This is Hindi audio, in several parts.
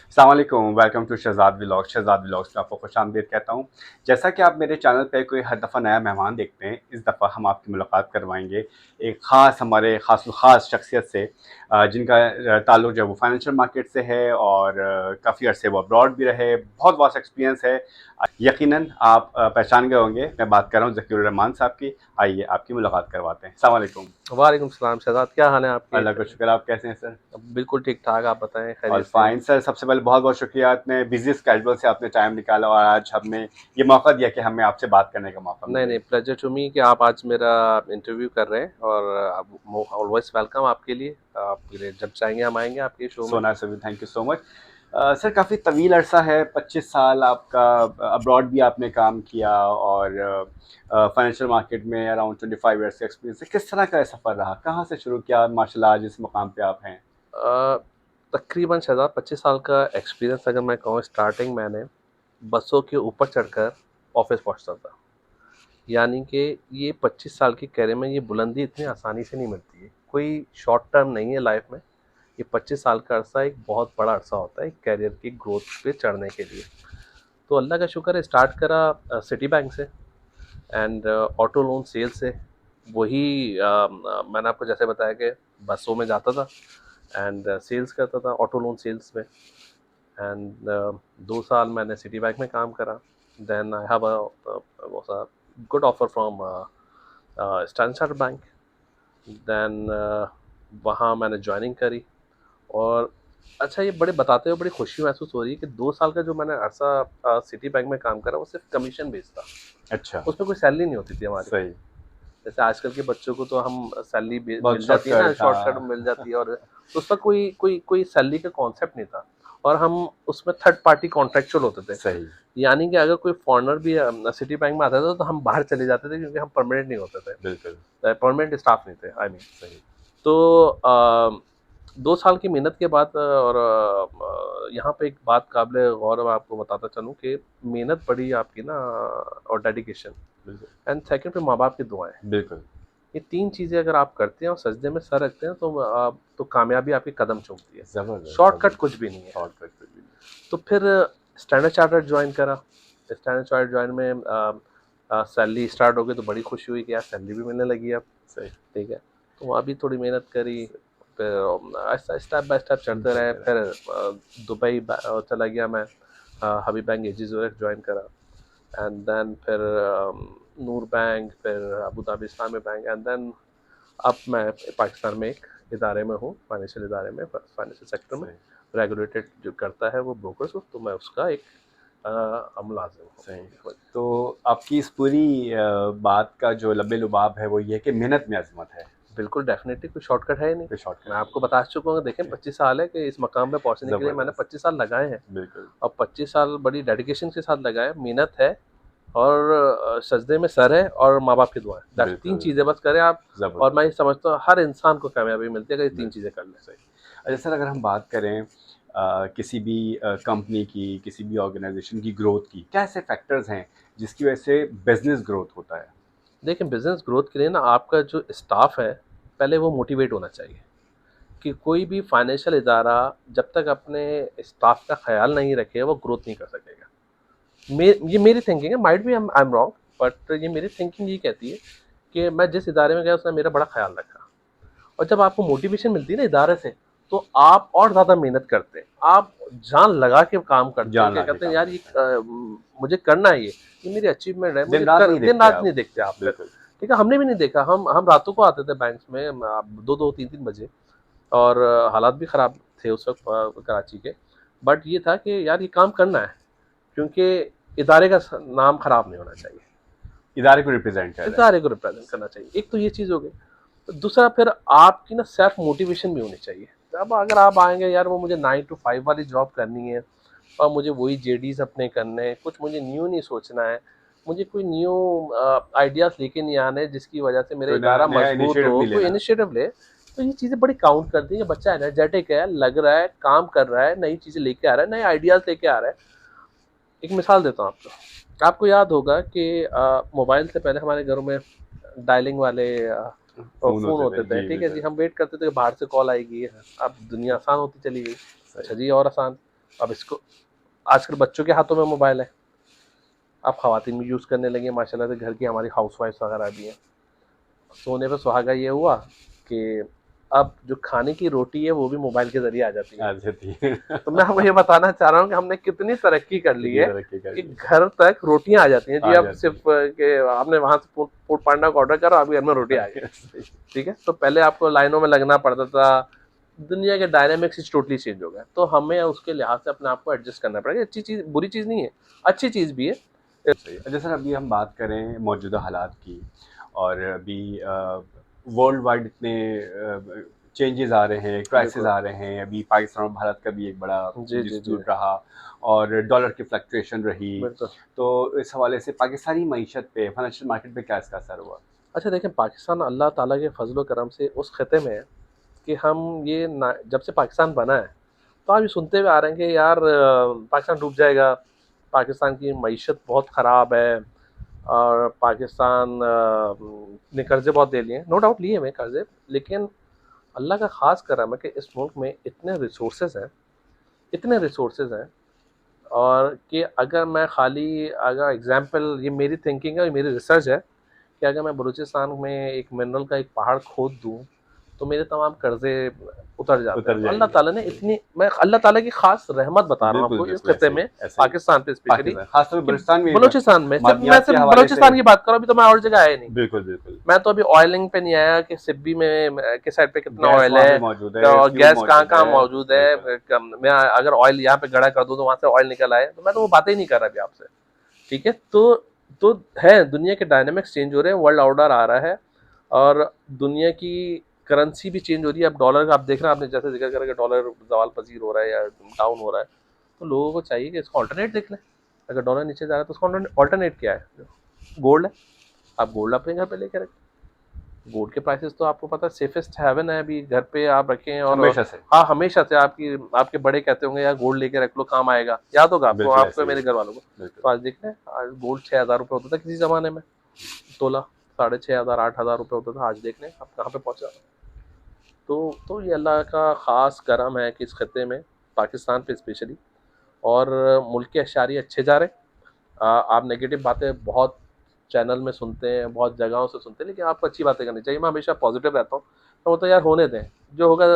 अस्सलाम वालेकुम, welcome to Shahzad vlogs. Shahzad vlogs में आपको खुशामदीद कहता हूँ। जैसा कि आप मेरे चैनल पे कोई हर दफ़ा नया मेहमान देखते हैं, इस दफ़ा हम आपकी मुलाकात करवाएंगे एक ख़ास हमारे ख़ास शख्सियत से, जिनका ताल्लुक़ जो है वो फाइनेंशियल मार्केट से है और काफ़ी अरसे वो अब्रॉड भी रहे, बहुत वास्ट एक्सपीरियंस है। यकीनन आप पहचान गए होंगे, मैं बात कर रहा हूँ ज़कीरुर रहमान साहब की। आइए आपकी मुलाकात करवाते हैं। अस्सलाम वालेकुम। वालेकुम सलाम शहज़ाद, क्या हाल है आपके? अल्लाह का शुक्र, आप कैसे हैं सर? बिल्कुल ठीक-ठाक, आप बताएँ ऑल खैरियत से हैं? Fine sir. सबसे पहले बहुत बहुत शुक्रिया, आपने बिजी स्केड्यूल से आपने टाइम निकाला और आज हमें ये मौका दिया कि हमें आपसे बात करने का मौका नहीं, मिले। नहीं, प्लेज़र टू मी कि आप आज मेरा इंटरव्यू कर रहे हैं और अब मो ऑलवेज़ वेलकम आपके लिए। आप जब चाहेंगे हम आएँगे आपके शो में। सोना sir, thank you so much. Sir काफ़ी तवील अरसा है, 25 साल आपका अब्रॉड भी आपने काम किया और फाइनेंशियल मार्केट में अराउंड 25 ईयर्स का एक्सपीरियंस है। किस तरह का सफ़र रहा, कहाँ से शुरू किया माशाल्लाह आज इस मुकाम पे आप हैं? अ, तकरीबन शहज़ाद 25 साल का एक्सपीरियंस अगर मैं कहूँ, स्टार्टिंग मैंने बसों के ऊपर चढ़कर ऑफ़िस पहुँचता था। यानी कि ये 25 साल की करियर में ये बुलंदी इतनी आसानी से नहीं मिलती है। कोई शॉर्ट टर्म नहीं है लाइफ़ में। ये 25 साल का अरसा एक बहुत बड़ा अरसा होता है करियर की ग्रोथ पे चढ़ने के लिए। तो अल्लाह का शुक्र है, स्टार्ट करा सिटी बैंक से एंड ऑटो लोन सेल से। वही मैंने आपको जैसे बताया कि बसों में जाता था एंड सेल्स करता था ऑटो लोन सेल्स में। एंड 2 साल मैंने सिटी बैंक में काम करा। Then I have a good offer from Standard Chartered bank. Then वहाँ मैंने ज्वाइनिंग करी। और अच्छा, ये बड़े बताते हुए बड़ी खुशी महसूस हो रही है कि 2 साल का जो मैंने अरसा सिटी बैंक में काम करा वो सिर्फ कमीशन बेस्ड था। अच्छा। उसमें कोई सैलरी नहीं होती थी हमारी। सही। जैसे आजकल के बच्चों को तो हम सैलरी बहुत मिल जाती है ना, शॉर्टकट था। शॉर्टकट मिल जाती है। और तो उसका कोई सैलरी का कॉन्सेप्ट नहीं था। और हम उसमें थर्ड पार्टी कॉन्ट्रेक्चुअल होते थे। सही। यानी कि अगर कोई फॉरेनर भी सिटी बैंक में आता था तो हम बाहर चले जाते थे, क्योंकि हम परमानेंट नहीं होते बिल्कुल। थे, परमानेंट स्टाफ नहीं थे, आई मीन। सही। तो 2 साल की मेहनत के बाद और यहाँ पे एक बात काबिल गौर मैं आपको बताता चलूँ कि मेहनत बड़ी आपकी ना, और डेडिकेशन, बिल्कुल। एंड सेकंड पे माँ बाप की दुआएं। बिल्कुल। ये 3 चीज़ें अगर आप करते हैं और सजदे में सर रखते हैं तो कामयाबी आपकी कदम चूमती है। ज़बरदस्त शॉर्टकट ज़बरदस्त। कुछ भी नहीं है। शॉर्टकट कुछ भी नहीं। तो फिर स्टैंडर्ड चार्टर्ड ज्वाइन करा। स्टैंडर्ड चार्टर्ड ज्वाइन में सैलरी स्टार्ट हो गई तो बड़ी खुशी हुई कि यार सैलरी भी मिलने लगी अब। सही। ठीक है। तो वहाँ भी थोड़ी मेहनत करी। सही। फिर ऐसा स्टेप बाय स्टेप चढ़ते रहे। चलते रहे। फिर दुबई चला गया मैं। Habib bank AG Zurich join करा। एंड देन फिर नूर बैंक, फिर अबू धाबी इस्लामी बैंक, एंड देन अब मैं पाकिस्तान में एक इदारे में हूँ, फाइनेंशियल इदारे में, फाइनेंशियल सेक्टर में। सही। रेगुलेटेड जो करता है वो ब्रोकर्स हो, तो मैं उसका एक मुलाजिम सही। हूँ। तो आपकी इस पूरी बात का जो लबे लुबाब है वो ये है कि मेहनत में अज़मत है, बिल्कुल, डेफिनेटली कोई शॉर्टकट है ही नहीं। कोई शॉर्टकट मैं नहीं आपको बता चुका हूँ, देखें है। 25 साल है कि इस मकाम पे पहुँचने के लिए मैंने ज़बरदस्त। 25 साल लगाए हैं। बिल्कुल। और 25 साल बड़ी डेडिकेशन के साथ लगाए, मेहनत है और सजदे में सर है और माँ बाप की दुआएं। दैट्स 3 बिल्कुल। चीज़ें बस करें आप। और मैं ज़बरदस्त। ये समझता हूँ हर इंसान को कामयाबी मिलती है अगर ये 3 बिल्कुल। चीज़ें कर ले। सही। अच्छा सर, अगर हम बात करें किसी भी कंपनी की, किसी भी ऑर्गेनाइजेशन की ग्रोथ की, क्या ऐसे फैक्टर्स हैं जिसकी वजह से बिजनेस ग्रोथ होता है? देखिए, बिजनेस ग्रोथ के लिए ना आपका जो स्टाफ है, पहले वो मोटिवेट होना चाहिए। कि कोई भी फाइनेंशियल इदारा जब तक अपने स्टाफ का ख्याल नहीं रखे वो ग्रोथ नहीं कर सकेगा। ये मेरी थिंकिंग है, might be I am wrong, but ये मेरी थिंकिंग ये कहती है कि मैं जिस इदारे में गया उसने मेरा बड़ा ख्याल रखा। और जब आपको मोटिवेशन मिलती है ना इदारे से, तो आप और ज़्यादा मेहनत करते हैं, आप जान लगा के काम करते हैं, जान क्या लगा के कहते हैं काम यार ये करते हैं। मुझे करना है, ये मेरी अचीवमेंट है, दिन रात नहीं दिन देखते रात नहीं आप। देखते आप फिर। बिल्कुल। ठीक है, हमने भी नहीं देखा, हम रातों को आते थे बैंक में, 2-2 3-3 बजे। और हालात भी ख़राब थे उस वक्त कराची के। बट ये था कि यार ये काम करना है, क्योंकि इदारे का नाम ख़राब नहीं होना चाहिए। इदारे को रिप्रेजेंट कर रहे हैं। इदारे को रिप्रेजेंट करना चाहिए, एक तो ये चीज़ हो गई। तो दूसरा फिर आपकी ना सेल्फ मोटिवेशन भी होनी चाहिए। अब अगर आप आएंगे यार वो मुझे 9 to 5 वाली जॉब करनी है और मुझे वही जेडीज अपने करने हैं, कुछ मुझे न्यू नहीं सोचना है, मुझे कोई न्यू आइडियाज़ लेके नहीं आने जिसकी वजह से मेरा कोई नया इदारा नया मजबूत इनिशिएटिव हो, नहीं कोई लेना। इनिशिएटिव ले। तो ये चीज़ें बड़ी काउंट करती हैं कि बच्चा एनर्जेटिक है, लग रहा है, काम कर रहा है, नई चीज़ें लेके आ रहा है, नए आइडियाज़ लेके आ रहा है। एक मिसाल देता हूँ आपको। आपको याद होगा कि मोबाइल से पहले हमारे घरों में डायलिंग वाले फ़ोन फ़ोन होते थे, होते थे। जी ठीक है जी, बिल्कुल। हम वेट करते थे कि बाहर से कॉल आएगी। अब दुनिया आसान होती चली गई। अच्छा जी, और आसान। अब इसको आजकल बच्चों के हाथों में मोबाइल है, अब ख़वातीन भी यूज़ करने लगी हैं माशाल्लाह से, घर की हमारी हाउसवाइफ्स वगैरह भी हैं। सोने पे सुहागा ये हुआ कि अब जो खाने की रोटी है वो भी मोबाइल के ज़रिए आ जाती है। आ जाती है। तो मैं आपको ये बताना चाह रहा हूँ कि हमने कितनी तरक्की कर ली कितनी है तरक्की कर कि ली है। घर तक रोटियां आ जाती हैं जी। आ अब जाती सिर्फ कि आपने वहां से फूड फूड पांडा का ऑर्डर करो, आपके घर में रोटी आ गई। है। सही। ठीक है, तो पहले आपको लाइनों में लगना पड़ता था। दुनिया के डायनामिक्स टोटली चेंज हो गया, तो हमें उसके लिहाज से अपने आप को एडजस्ट करना पड़ेगा। अच्छी चीज़ बुरी चीज़ नहीं है, अच्छी चीज़ भी है। सही। अच्छा सर, अभी हम बात करें मौजूदा हालात की, और अभी वर्ल्ड वाइड इतने चेंजेस आ रहे हैं, क्राइसिस बिल्कुल। आ रहे हैं। अभी पाकिस्तान और भारत का भी एक बड़ा जी जी जी। डिस्प्यूट रहा, और डॉलर की फ्लक्चुएशन रही। बिल्कुल। तो इस हवाले से पाकिस्तानी मईशत पे, फाइनेंशियल मार्केट पे क्या इसका असर हुआ? अच्छा देखें, पाकिस्तान अल्लाह ताला के फजलो करम से उस खत्े में है कि हम ये ना, जब से पाकिस्तान बना है तो आप ये सुनते हुए आ रहे हैं कि यार पाकिस्तान डूब जाएगा, पाकिस्तान की मईशत बहुत ख़राब है, और पाकिस्तान ने कर्ज़े बहुत दे लिए हैं। नो डाउट लिए हुए कर्ज़े, लेकिन अल्लाह का ख़ास करम है कि इस मुल्क में इतने रिसोर्सेज हैं, इतने रिसोर्सेज हैं। और कि अगर मैं खाली अगर एग्जांपल, ये मेरी थिंकिंग है, ये मेरी रिसर्च है कि अगर मैं बलूचिस्तान में एक मिनरल का एक पहाड़ खोद दूँ तो मेरे तमाम कर्जे उतर जाते हैं। उतर तो अल्लाह जाएंगे। ताला ने सही। इतनी, मैं अल्लाह ताला की खास रहमत बता रहा हूँ बिल्कुल आपको इस बिल्कुल, खत्े ऐसे ही में, ऐसे ही। पाकिस्तान पे स्पेशली, पाकिस्तान, खासतौर पर कि बलूचिस्तान में बलूचिस्तान में सिर्फ, मैं मादनियात के सिर्फ हवाले से। बलूचिस्तान की बात कर रहा हूँ, अभी तो मैं और जगह आया नहीं। बिल्कुल बिल्कुल। मैं तो अभी ऑयलिंग पे नहीं आया कि सिब्बी में के साइड पे कितना गैस ऑयल वहाँ है, पे मौजूद है, और फ्यूल गैस कहाँ मौजूद कहाँ है। मौजूद है। बिल्कुल। मैं अगर ऑयल यहाँ पे गड़ा कर दूँ तो वहां से ऑयल निकल आए, तो मैं तो वो बातें ही नहीं कर रहा अभी आपसे। ठीक है, तो है, दुनिया के डायनामिक्स चेंज हो रहे हैं, वर्ल्ड ऑर्डर आ रहा है, और दुनिया की करेंसी भी चेंज हो रही है। अब डॉलर का आप देख रहे हैं, आपने जैसे जिक्र करा कि डॉलर जवाल पजीर हो रहा है या डाउन हो रहा है, तो लोगों को चाहिए कि इसका ऑल्टरनेट देख लें। अगर डॉलर नीचे जा रहा है तो उसका ऑल्टरनेट क्या है? गोल्ड है। आप गोल्ड अपने घर पे लेके रखें, गोल्ड के प्राइसेस तो आपको पता है सेफेस्ट हेवन है, अभी घर पे आप रखें। और हमेशा से। हाँ, हमेशा से आपकी आपके बड़े कहते होंगे यार गोल्ड लेके रख लो, काम आएगा। याद होगा आपको, बिल्कुल आपको ऐसे ही मेरे है। घर वालों को। बिल्कुल। तो आज देख लें, आज गोल्ड 6,000 रुपये होता था किसी ज़माने में, तोला 6,500 8,000 रुपये होता था। आज देख लें अब कहाँ पे पहुँचा। तो ये अल्लाह का ख़ास करम है कि इस खत्े में, पाकिस्तान पे स्पेशली, और मुल्क के अशारे अच्छे जा रहे हैं। आप नेगेटिव बातें बहुत चैनल में सुनते हैं, बहुत जगहों से सुनते हैं, लेकिन आपको अच्छी बातें करनी चाहिए। मैं हमेशा पॉजिटिव रहता हूँ, तो वो तो यार होने दें, जो होगा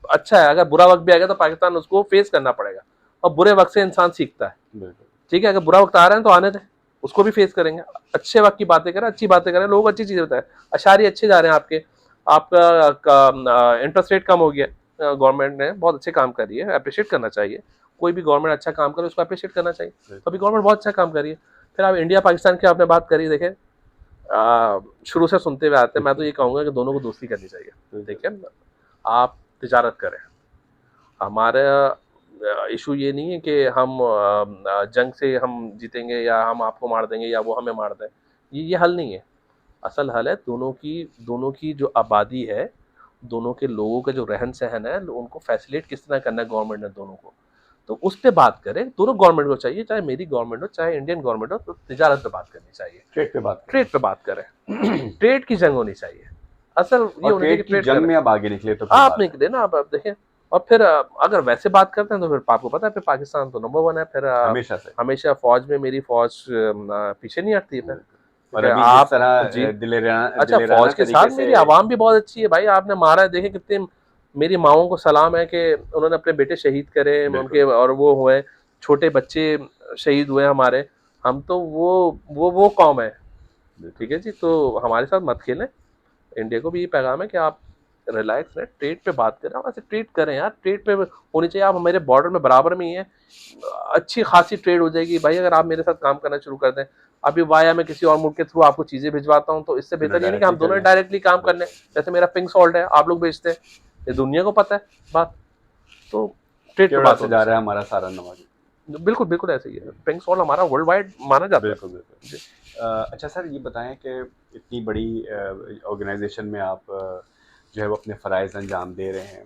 अच्छा है। अगर बुरा वक्त भी आएगा तो पाकिस्तान उसको फेस करना पड़ेगा, और बुरे वक्त से इंसान सीखता है। बिल्कुल। ठीक है, अगर बुरा वक्त आ रहा है तो आने दें, उसको भी फेस करेंगे। अच्छे वक्त की बातें करें, अच्छी बातें करें, लोगों को अच्छी चीज़ें बताएं। अशारी अच्छे जा रहे हैं आपके, आपका इंटरेस्ट रेट कम हो गया, गवर्नमेंट ने बहुत अच्छे काम कर रही है, अप्रिशिएट करना चाहिए। कोई भी गवर्नमेंट अच्छा काम करे उसको अप्रिशिएट करना चाहिए। तो अभी गवर्नमेंट बहुत अच्छा काम कर रही है। फिर आप इंडिया पाकिस्तान की आपने बात करी, देखें शुरू से सुनते हुए आते हैं, मैं तो ये कहूँगा कि दोनों को दोस्ती करनी चाहिए। ठीक है, आप तिजारत करें। हमारा इशू ये नहीं है कि हम जंग से हम जीतेंगे या हम आपको मार देंगे या वो हमें मार दें। ये हल नहीं है। असल हल है दोनों की जो आबादी है, दोनों के लोगों का जो रहन सहन है, उनको फैसिलिटेट किस तरह करना है गवर्नमेंट ने दोनों को। तो उस पर बात करें, दोनों गवर्नमेंट को चाहिए, चाहे मेरी गवर्नमेंट हो चाहे इंडियन गवर्नमेंट हो, तो तिजारत पे बात करनी चाहिए। ट्रेड पे बात ट्रेड पे बात करें, ट्रेड की जंग होनी चाहिए। असल ये और होना चाहिए ट्रेड कि की ट्रेड जंग करें। में अब आगे निकले तो फिर आप बात नहीं देना, आप देखें। और फिर अगर वैसे बात करते हैं तो फिर आपको पता है फिर पाकिस्तान तो नंबर वन है। फिर है हमेशा से। हमेशा फौज में मेरी फौज पीछे नहीं हटती है फिर। और क्योंकि अभी जिस आप तरह जी, अच्छा, दिलेराना फौज के साथ तरीके से। मेरी आवाम भी बहुत अच्छी है भाई। आपने मारा है, देखे कितने मेरी माओं को सलाम है कि उन्होंने अपने बेटे शहीद करे उनके, बिल्कुल। और वो हुए छोटे बच्चे शहीद हुए हमारे। हम तो वो कौम है। बिल्कुल। ठीक है जी, तो हमारे साथ मत खेलें। इंडिया को भी ये पैगाम है कि आप रिलैक्स रहें, ट्रेड पे बात करें, आप ऐसे ट्रेड करें यार, ट्रेड पे होनी चाहिए। आप मेरे बॉर्डर में बराबर में ही है, अच्छी खासी ट्रेड हो जाएगी भाई अगर आप मेरे साथ काम करना शुरू कर दें। अभी वाया मैं किसी और मुल्क के थ्रू आपको चीज़ें भिजवाता हूँ, तो इससे तो बेहतर ये नहीं कि डायरेक्टली हम कर दोनों लें। डायरेक्टली काम कर लें। बिल्कुल। जैसे मेरा पिंक सॉल्ट है, आप लोग बेचते हैं, ये दुनिया को पता है बात। तो ट्रेड पे केरला बात से होनी जा रहा है चाहिए। हमारा सारा नवाज। बिल्कुल बिल्कुल ऐसे ही है, पिंक सॉल्ट हमारा वर्ल्ड वाइड माना जाता बिल्कुल है बिल्कुल। जी। अच्छा सर, ये बताएं कि इतनी बड़ी ऑर्गेनाइजेशन में आप जो है वो अपने फ़राइज़ अंजाम दे रहे हैं,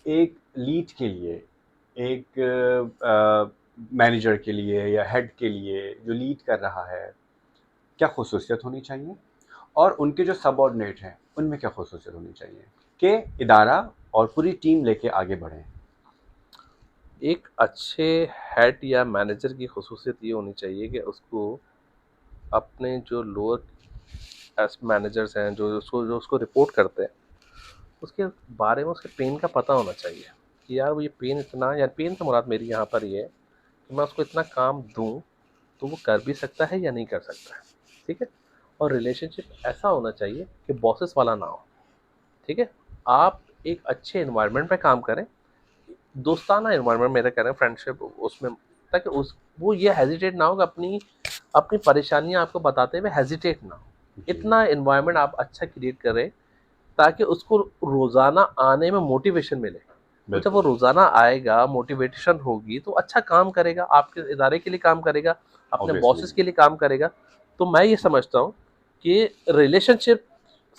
एक लीड के लिए, एक मैनेजर के लिए या हेड के लिए जो लीड कर रहा है, क्या खसूसियत होनी चाहिए, और उनके जो सबऑर्डिनेट हैं उनमें क्या खसूसियत होनी चाहिए कि इदारा और पूरी टीम लेके आगे बढ़ें? एक अच्छे हेड या मैनेजर की खुसूसियत ये होनी चाहिए कि उसको अपने जो लोअर एस मैनेजर्स हैं, जो उसको रिपोर्ट करते हैं, उसके बारे में उसके पेन का पता होना चाहिए कि यार वो ये पेन इतना, यार पेन से मुराद मेरी यहाँ पर ये है कि मैं उसको इतना काम दूँ तो वो कर भी सकता है या नहीं कर सकता है। ठीक है। और रिलेशनशिप ऐसा होना चाहिए कि बॉसेस वाला ना हो। ठीक है। आप एक अच्छे इन्वायरमेंट पे काम करें, दोस्ताना इन्वायरमेंट मेरा कह रहे हैं, फ्रेंडशिप उसमें, ताकि उस वो ये हेजिटेट ना हो कि अपनी अपनी परेशानियां आपको बताते हुए हेजिटेट ना हो। जी। इतना इन्वायरमेंट आप अच्छा क्रिएट करें ताकि उसको रोजाना आने में मोटिवेशन मिले। तो जब वो बिल्कुल। रोजाना आएगा, मोटिवेशन होगी, तो अच्छा काम करेगा, आपके इदारे के लिए काम करेगा, अपने ऑब्वियसली। बॉसेस के लिए काम करेगा। तो मैं ये समझता हूँ कि रिलेशनशिप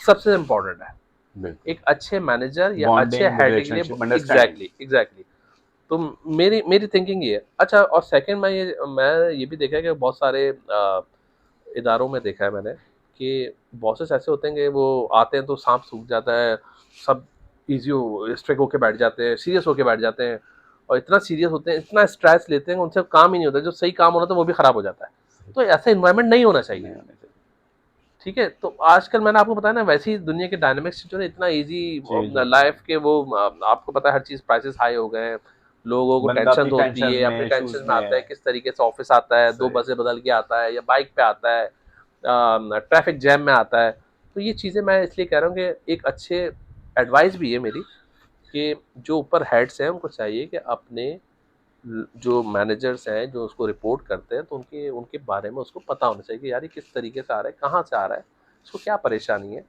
सबसे इम्पोर्टेंट है बिल्कुल। एक अच्छे मैनेजर या अच्छे बॉन्डिंग, हेड के लिए। Relationship, understanding. Exactly exactly. तो मेरी मेरी थिंकिंग ये है। अच्छा, और सेकंड मैं ये भी देखा है कि बहुत सारे इदारों में देखा है मैंने कि बॉसेस ऐसे होते हैं कि वो आते हैं तो सांप सूख जाता है, सब इजी स्ट्रिक होके बैठ जाते हैं, सीरियस होके बैठ जाते हैं, और इतना सीरियस होते हैं, इतना स्ट्रेस लेते हैं, उनसे काम ही नहीं होता, जो सही काम होना था वो भी खराब हो जाता है। तो ऐसा इन्वायरमेंट नहीं होना चाहिए। नहीं होने चाहिए। ठीक है। तो आजकल मैंने आपको बताया ना, वैसे ही दुनिया के डायनामिक्स जो है इतना इजी चेंज हो गया लाइफ है। के वो, आपको पता है हर चीज प्राइसेस हाई हो गए हैं, लोगों को बंदा टेंशन अपनी होती टेंशन्स है, में, अपने इश्यूज टेंशन में में आता है, है। किस तरीके से ऑफिस आता है, दो सही। बसें बदल के आता है या बाइक पे आता है, ट्रैफिक जैम में आता है। तो ये चीज़ें मैं इसलिए कह रहा हूँ कि एक अच्छे एडवाइस भी है मेरी कि जो ऊपर हेड्स हैं उनको चाहिए कि अपने जो मैनेजर्स हैं जो उसको रिपोर्ट करते हैं, तो उनके उनके बारे में उसको पता होना चाहिए कि यार ये किस तरीके से आ रहा है, कहाँ से आ रहा है, उसको क्या परेशानी है।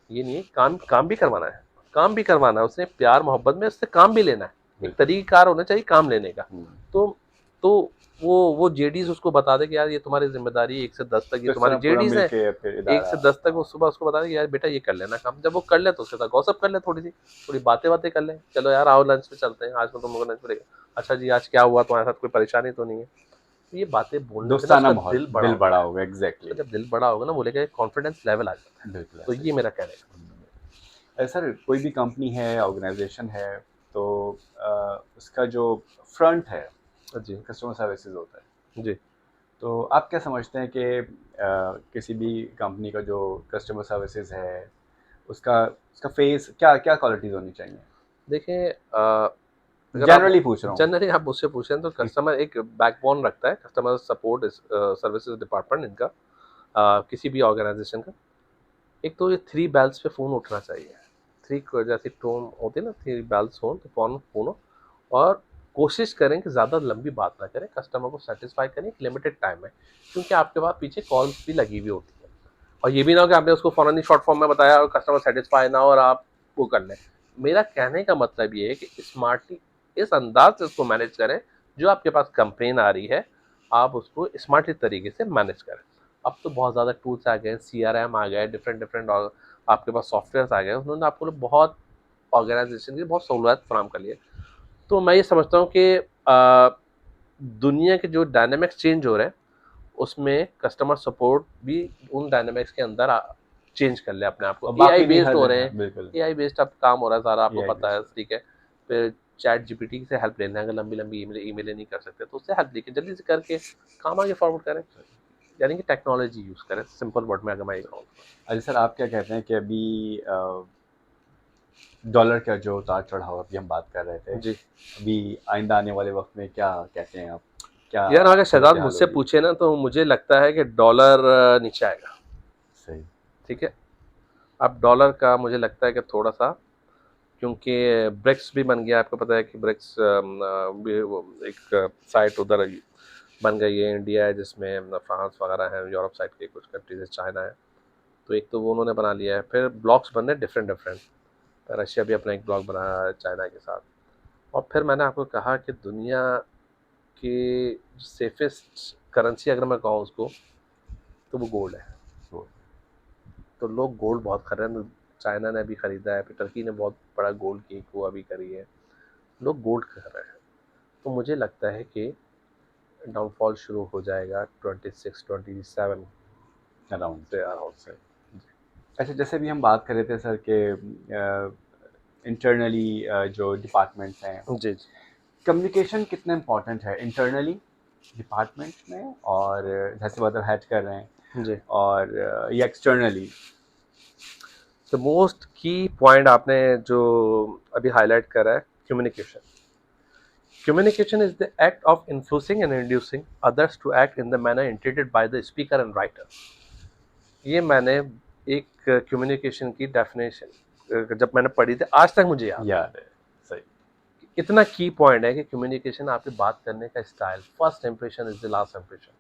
ये नहीं है, काम काम भी करवाना है, काम भी करवाना है, उसने प्यार मोहब्बत में उससे काम भी लेना है। एक बिल्कुल। तरीक़ाकार होना चाहिए काम लेने का। हम्म। तो तो वो जेडीज उसको बता दे कि यार ये तुम्हारी जिम्मेदारी है, 1 से 10 तक ये तो इस तुम्हारी तरह पूरा जेडीज है। मिलके फिर एक इदारा। से दस तक वो सुबह उसको बता दें कि यार बेटा ये कर लेना काम। जब वो कर ले तो उसके साथ गॉसिप कर ले, थोड़ी सी थोड़ी बातें बातें कर ले, चलो यार आओ लंच पे चलते हैं, आज मैं तुम लोग लंच पे। अच्छा जी, आज क्या हुआ, तुम्हारे साथ कोई परेशानी तो नहीं है। तो ये बातें बोलने से ना दोस्ताना उसका माहौल, दिल बड़ा दिल बड़ा होता है। होगा, उसका एग्जैक्टली। जब दिल बड़ा होगा ना, बोलेगा कॉन्फिडेंस लेवल आ जाता है। बिल्कुल तो ऐसे ये ही। मेरा कहने का। सर कोई भी कंपनी है, ऑर्गेनाइजेशन है, तो उसका जो फ्रंट है, जी कस्टमर सर्विसेज होता है। जी। तो आप क्या समझते हैं कि किसी भी कंपनी का जो कस्टमर सर्विसेज है, उसका उसका फेस क्या क्या क्वालिटीज़ होनी चाहिए? देखिए, अगर आप जनरली पूछ रहा हूँ। जनरली आप मुझसे पूछें तो कस्टमर एक बैकबोन रखता है, कस्टमर सपोर्ट सर्विसेज डिपार्टमेंट इनका, किसी भी ऑर्गेनाइजेशन का। एक तो ये 3 बेल्स पे फ़ोन उठना चाहिए। 3 जैसे टोन होती है ना, 3 बेल्स हों तो फ़ौरन फ़ोन हो। और कोशिश करें कि ज़्यादा लंबी बात ना करें, कस्टमर को सैटिस्फाई करें एक लिमिटेड टाइम में, क्योंकि आपके पास पीछे कॉल्स भी लगी हुई होती है। और ये भी ना हो कि आपने उसको फ़ौरन ही शॉर्ट फॉर्म में बताया और कस्टमर सैटिस्फाई ना हो और आप वो कर लें। मेरा कहने का मतलब ये है कि स्मार्टली इस अंदाज से उसको मैनेज करें, जो आपके पास कंप्लेन आ रही है, आप उसको स्मार्टली तरीके से मैनेज करें। अब तो बहुत ज़्यादा टूल्स आ गए, सीआरएम आ गए, डिफरेंट डिफरेंट, और आपके पास सॉफ्टवेयर आ गए, उन्होंने आपको लिए बहुत ऑर्गेनाइजेशन की बहुत सहूलियत फराम कर ली है। तो मैं ये समझता हूँ कि दुनिया के जो डायनामिक्स चेंज हो रहे हैं, उसमें कस्टमर सपोर्ट भी उन डायनामिक्स के अंदर चेंज कर ले अपने आप को। और एआई बाकी भी बेस्ड हर, हो रहे हाँ, हैं, बिल्कुल। एआई बेस्ड अब काम हो रहा है सारा, आपको एआई पता है। बेस्ड। ठीक है। फिर चैट जीपीटी से हेल्प लेना है, अगर लंबी लंबी ईमेलें नहीं कर सकते तो उससे हेल्प लेके जल्दी से करके काम आगे फॉरवर्ड करें। यानी कि टेक्नोलॉजी यूज़ करें, सिंपल वर्ड में अगर मैं ये कहूँ अच्छा सर, आप क्या कहते हैं कि अभी डॉलर का जो उतार चढ़ाव, अभी हम बात कर रहे थे, तो। जी। अभी आइंदा आने वाले वक्त में क्या कहते हैं आप, क्या यार अगर सूरत शहजाद हाल मुझसे होगी? पूछे ना, तो मुझे लगता है कि डॉलर नीचे आएगा। सही। ठीक है। अब डॉलर का मुझे लगता है कि थोड़ा सा, क्योंकि ब्रिक्स भी बन गया, आपको पता है कि ब्रिक्स भी वो एक साइट उधर बन गई है, इंडिया है जिसमें फ्रांस वगैरह है, यूरोप साइड के कुछ कंट्रीज है, चाइना है। तो एक तो वो उन्होंने बना लिया है, फिर ब्लॉक्स बन रहे हैं डिफरेंट डिफरेंट। रशिया भी अपना एक ब्लॉक बना रहा है चाइना के साथ। और फिर मैंने आपको कहा कि दुनिया की सेफेस्ट करेंसी अगर मैं कहूँ उसको, तो वो गोल्ड है। तो तो लोग गोल्ड बहुत खरीद रहे हैं। चाइना ने भी खरीदा है, फिर टर्की ने बहुत बड़ा गोल्ड की वो अभी करी है। लोग गोल्ड कर रहे हैं। तो मुझे लगता है कि डाउनफॉल शुरू हो जाएगा 26-27 अराउंड। से अराउंड से। अच्छा, जैसे भी हम बात कर रहे थे सर के इंटरनली जो डिपार्टमेंट्स हैं, जी जी। कम्युनिकेशन कितना इम्पोर्टेंट है इंटरनली डिपार्टमेंट में, और जैसे मतलब हेड कर रहे हैं, जी। और या एक्सटर्नली? द मोस्ट की पॉइंट आपने जो अभी हाईलाइट करा है, communication. Communication is the act of influencing and inducing others to act in the manner intended by the speaker and writer. ये मैंने एक कम्युनिकेशन की डेफिनेशन जब मैंने पढ़ी थी, आज तक मुझे याद याद है, सही। इतना की पॉइंट है कि कम्युनिकेशन आपकी बात करने का style, first impression is the last impression.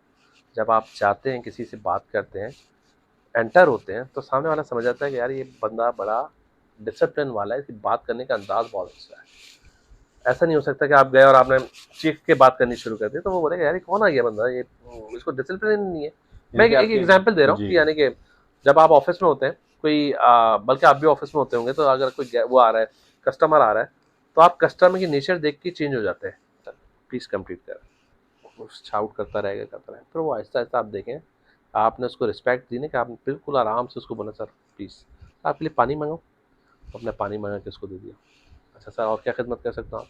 जब आप जाते हैं किसी से बात करते हैं, एंटर होते हैं, तो सामने वाला समझ जाता है कि यार ये बंदा बड़ा डिसिप्लिन वाला है, इसकी बात करने का अंदाज बहुत अच्छा है। ऐसा नहीं हो सकता कि आप गए और आपने चीख के बात करनी शुरू कर दी, तो वो बोलेगा यार ये कौन आ गया बंदा, ये इसको डिसिप्लिन नहीं है। मैं यानी कि एक एग्जांपल दे रहा हूँ जी, कि यानी कि जब आप ऑफिस में होते हैं, कोई बल्कि आप भी ऑफिस में होते होंगे, तो अगर कोई वो आ रहा है, कस्टमर आ रहा है, तो आप कस्टमर की नेचर देख के चेंज हो जाते हैं। प्लीज कंप्लीट कर, वो शाउट करता रहेगा, फिर वो आहिस्ता आहिस्ता आप देखें, आपने उसको रिस्पेक्ट दी ना, कि आपने बिल्कुल आराम से उसको बोला, सर प्लीज़ आपके लिए पानी मंगाऊँ, अपने पानी मंगा के उसको दे दिया। अच्छा सर, और क्या खिदमत कर सकता हूँ?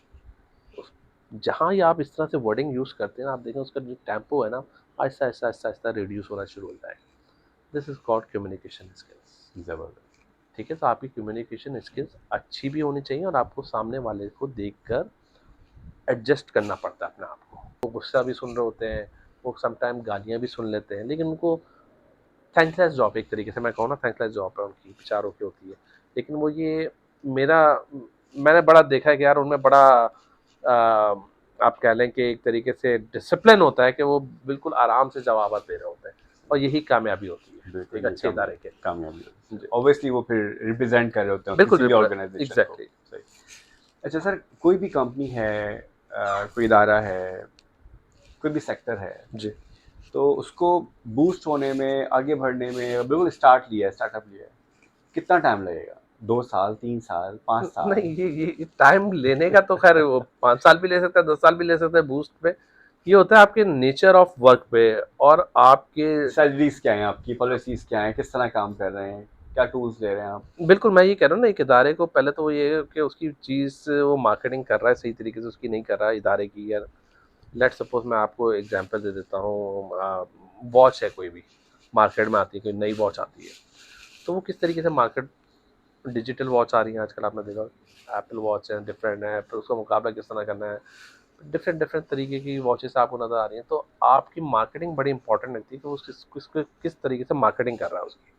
जहाँ ही आप इस तरह से वर्डिंग यूज़ करते हैं ना, आप देखें उसका जो टेम्पो है ना, आहिस्ता आहिस्ता आहिस्ता आहिस्ता रिड्यूस होना शुरू होता है। This is called communication skills. ज़बरदस्त। ठीक है, तो आपकी कम्युनिकेशन स्किल्स अच्छी भी होनी चाहिए, और आपको सामने वाले को देखकर एडजस्ट करना पड़ता है अपने आप को। वो गुस्सा भी सुन रहे होते हैं, वो समटाइम गालियाँ भी सुन लेते हैं, लेकिन उनको थैंकलेस जॉब, एक तरीके से मैं कहूँ ना, थैंकलेस जॉब है उनकी, बेचारों की होती है। लेकिन वो ये मेरा मैंने बड़ा देखा है कि यार उनमें बड़ा आप कह लें कि एक तरीके से डिसिप्लिन होता है, कि वो बिल्कुल आराम से जवाब दे रहे होते हैं, और यही कामयाबी होती है एक बिल्कुल, ये अच्छे इदारे के। कामयाबी होती है। जी, ऑब्वियसली वो फिर रिप्रेजेंट कर रहे होते हैं किसी बिल्कुल भी ऑर्गेनाइजेशन को। एग्जैक्टली। सही। अच्छा सर, कोई भी कंपनी है, कोई इदारा है, कोई भी सेक्टर है, जी। तो उसको बूस्ट होने में, आगे बढ़ने में, बिल्कुल स्टार्टअप लिया है, कितना टाइम लगेगा? 2 साल, 3 साल, 5 साल? नहीं, ये टाइम लेने का तो खैर वो 5 साल भी ले सकता है, 10 साल भी ले सकता है बूस्ट पे। ये होता है आपके नेचर ऑफ वर्क पे, और आपके सैलरीज क्या है आपकी, पॉलिसीज क्या है, किस तरह काम कर रहे हैं, क्या टूल्स ले रहे हैं आप? बिल्कुल, मैं ये कह रहा हूँ ना, एक इदारे को पहले तो वो ये है कि उसकी चीज़ वो मार्केटिंग कर रहा है सही तरीके से, उसकी नहीं कर रहा है इदारे की। यार लेट्स सपोज मैं आपको एग्जांपल दे देता हूँ, वॉच है कोई भी, मार्केट में आती है, कोई नई वॉच आती है, तो वो किस तरीके से मार्केट, डिजिटल वॉच आ रही है आजकल, आपने देखा एप्पल वॉच है, डिफरेंट है, फिर उसका मुकाबला किस तरह करना है, डिफरेंट डिफरेंट तरीके की वॉचेस आपको नज़र आ रही हैं। तो आपकी मार्केटिंग बड़ी इंपॉर्टेंट लगती है कि वो किस तरीके से मार्केटिंग कर रहा है उसकी।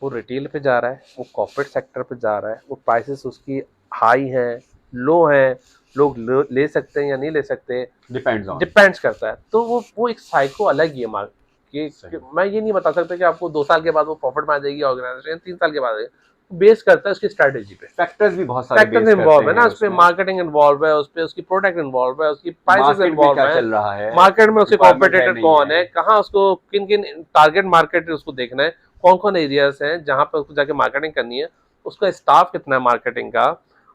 वो रिटेल पे जा रहा है, वो कॉर्पोरेट सेक्टर पे जा रहा है, वो प्राइसेस उसकी हाई हैं, लो हैं, लोग ले सकते हैं या नहीं ले सकते, डिपेंड्स ऑन। डिपेंड्स करता है। तो वो एक साइको अलग ही है मार्क कि सही। मैं ये नहीं बता सकता कि आपको 2 साल के बाद वो प्रॉफिट में आ जाएगी ऑर्गेनाइजेशन, 3 साल के बाद आ जाएगी। बेस करता है उसकी स्ट्रैटेजी पे, फैक्टर्स भी बहुत सारे फैक्टर्स बेस करते इन्वॉल्व है ना, हैं उस पर उसमें। मार्केटिंग इन्वॉल्व है, उस पर उसकी प्रोडक्ट इन्वॉल्व है, उसकी प्राइसेस मार्केट में इन्वॉल्व क्या है, चल रहा है, मार्केट में उसके रिक्वायरमेंट है कॉम्पिटिटर नहीं कौन है। है, कहाँ उसको किन किन टारगेट मार्केट उसको देखना है, कौन कौन एरियाज हैं जहाँ पे उसको जाके मार्केटिंग करनी है, उसका स्टाफ कितना है मार्केटिंग का,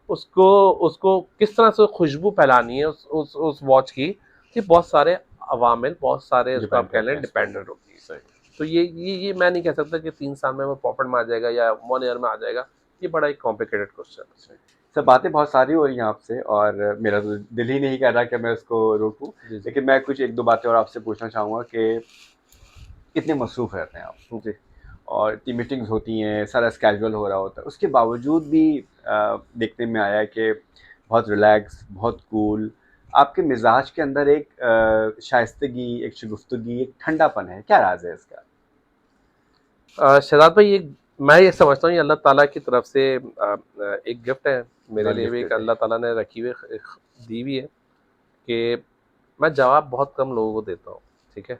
उसको उसको किस तरह से खुशबू फैलानी है उस वॉच की। ये बहुत सारे अवामिल, बहुत सारे उसको डिपेंड आप कह करते लें हैं इस पे। डिपेंडेंट होती है। सही। तो ये मैं नहीं कह सकता कि 3 साल में वो प्रॉफिट में आ जाएगा या 1 ईयर में आ जाएगा। ये बड़ा एक कॉम्प्लिकेटेड क्वेश्चन है। सब बातें बहुत सारी हो रही हैं आपसे, और मेरा तो दिल ही नहीं कर रहा कि मैं उसको रोकूं। जी जी लेकिन मैं कुछ एक दो बातें और आपसे पूछना चाहूँगा कि कितने मसरूफ़ रहते हैं आप, जी। और इतनी मीटिंग्स होती हैं, सारा स्केजुअल हो रहा होता है, उसके बावजूद भी देखने में आया कि बहुत रिलैक्स, बहुत कूल, आपके मिजाज के अंदर एक शाइस्तगी, एक शगुफ्तगी, एक ठंडापन है, क्या राज है इसका? शहजाद भाई, मैं ये समझता हूँ ये अल्लाह ताला की तरफ से एक गिफ्ट है, मेरे गॉड लिए भी एक गिफ्टेड है। अल्लाह ताला ने रखी हुई दी हुई है, कि मैं जवाब बहुत कम लोगों को देता हूँ। ठीक है,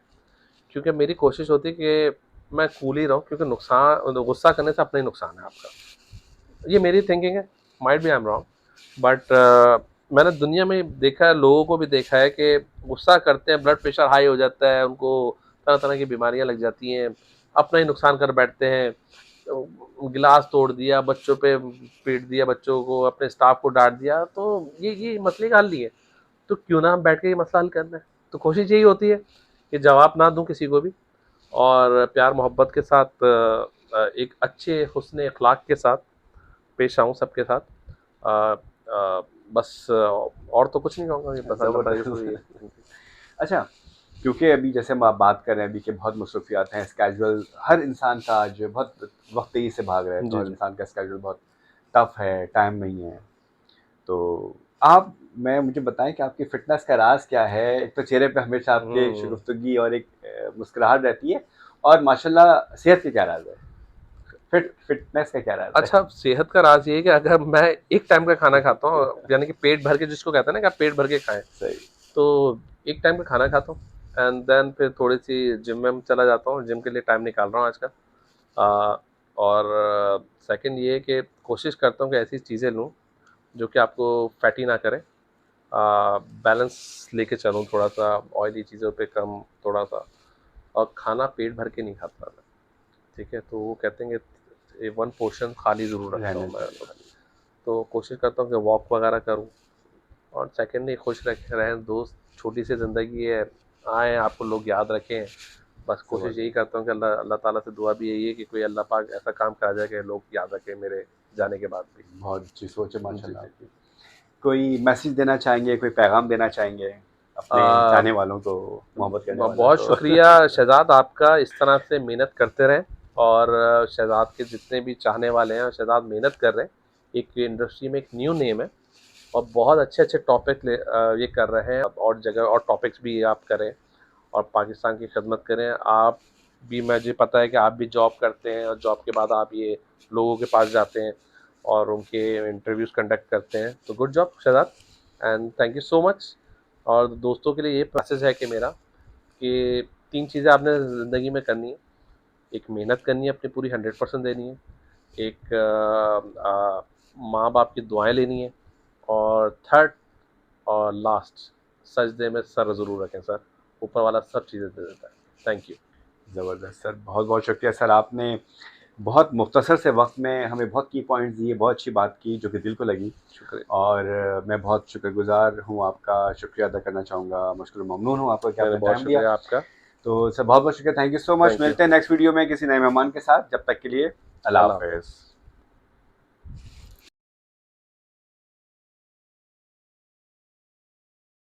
क्योंकि मेरी कोशिश होती है कि मैं कूल ही रहूँ, क्योंकि नुकसान, गुस्सा करने से अपना ही नुकसान है आपका। ये मेरी थिंकिंग है, might be I am wrong, but मैंने दुनिया में देखा है, लोगों को भी देखा है कि गुस्सा करते हैं, ब्लड प्रेशर हाई हो जाता है, उनको तरह तरह की बीमारियां लग जाती हैं, अपना ही नुकसान कर बैठते हैं, गिलास तोड़ दिया, बच्चों पे पीट दिया, बच्चों को, अपने स्टाफ को डांट दिया। तो ये मसले का हल नहीं है। तो क्यों ना हम बैठ के ये मसला हल करना है। तो कोशिश यही होती है कि जवाब ना दूं किसी को भी, और प्यार मोहब्बत के साथ एक अच्छे हुस्न अखलाक के साथ पेश आऊँ सबके साथ। बस और तो कुछ नहीं कहूँगा, ये बस अल्लाह ताला की ज़बरदस्त। पूरी है। अच्छा, क्योंकि अभी जैसे हम आप बात कर रहे हैं अभी कि बहुत मसरूफियात हैं, स्केड्यूल हर इंसान का आज बहुत वक्त तेज़ी से भाग रहा है, तो जी, हर जी। इंसान का स्केड्यूल बहुत टफ है, टाइम नहीं है। तो आप मैं मुझे बताएं कि आपकी फ़िटनेस का राज़ क्या है? एक तो चेहरे पे हमेशा आपके हुँ। शगुफ्तगी और एक मुस्कुराहट रहती है, और माशाल्लाह सेहत का क्या राज़ है? फ़िटनेस का क्या राज़ है? अच्छा, सेहत का राज़ ये है कि अगर मैं एक टाइम का खाना खाता हूँ, यानी कि पेट भर के जिसको कहते हैं ना कि आप पेट भर के खाएँ, सही। तो एक टाइम का खाना खाता हूँ एंड देन फिर थोड़ी-सी जिम में चला जाता हूँ, जिम के लिए टाइम निकाल रहा हूँ आजकल। और सेकंड ये है कि कोशिश करता हूँ कि ऐसी चीज़ें लूँ, जो कि आपको फैटी ना करें। बैलेंस लेके चलूँ थोड़ा-सा, ऑयली चीज़ों पे कम थोड़ा-सा, और खाना पेट भर के नहीं खाता मैं, ठीक है? तो वो कहते हैं कि 1 पोर्शन खाली ज़रूर रखता रहने हूँ मैं, चाहिए खाली। तो कोशिश करता हूँ कि वॉक वगैरह करूँ। और सेकेंडली खुश रहें दोस्त, छोटी सी ज़िंदगी है, आए आपको लोग याद रखें, बस कोशिश यही ज़बरदस्त। करता हूँ कि अल्लाह अल्लाह ताला से दुआ भी यही है कि कोई अल्लाह पाक ऐसा काम करा जाए कि लोग याद रखें मेरे जाने के बाद भी। बहुत अच्छी सोच है जी, माशाल्लाह जी। आपकी। कोई मैसेज देना चाहेंगे, कोई पैगाम देना चाहेंगे अपने आ, चाहने वालों को, मोहब्बत करने वालों बहुत को? शुक्रिया शहज़ाद आपका, इस तरह से मेहनत करते रहें। और शहज़ाद के जितने भी चाहने वाले हैं, शहज़ाद मेहनत कर रहे हैं, एक इंडस्ट्री में एक न्यू नेम है, और बहुत अच्छे अच्छे टॉपिक ये कर रहे हैं, और जगह और टॉपिक्स भी आप करें और पाकिस्तान की खिदमत करें। आप भी, मुझे पता है कि आप भी जॉब करते हैं, और जॉब के बाद आप ये लोगों के पास जाते हैं और उनके इंटरव्यूज़ कंडक्ट करते हैं, तो good job Shahzad, and thank you so much. और दोस्तों के लिए ये मैसेज है कि मेरा, कि 3 चीज़ें आपने ज़िंदगी में करनी है। एक, मेहनत करनी है अपनी पूरी 100% देनी है। एक माँ बाप की दुआएं लेनी है। और थर्ड और लास्ट, सजदे में सर ज़रूर रखें सर, ऊपर वाला सब चीज़ें दे देता है। Thank you. ज़बरदस्त सर, बहुत बहुत शुक्रिया सर, आपने बहुत मुख्तसर से वक्त में हमें बहुत की पॉइंट्स दिए, बहुत अच्छी बात की जो कि दिल को लगी। शुक्रिया। और मैं बहुत शुक्रगुजार हूँ, आपका शुक्रिया अदा करना चाहूँगा, मशकूर ममनून हूँ आपका कि मेरा आपने बहुत टाइम दिया। शुक्रिया आपका। तो सर बहुत बहुत शुक्रिया, thank you so much. Thank you. मिलते हैं नेक्स्ट वीडियो में किसी नए मेहमान के साथ, जब तक के लिए अल्लाह अल्लाह हाफ़िज़। हाफिज़।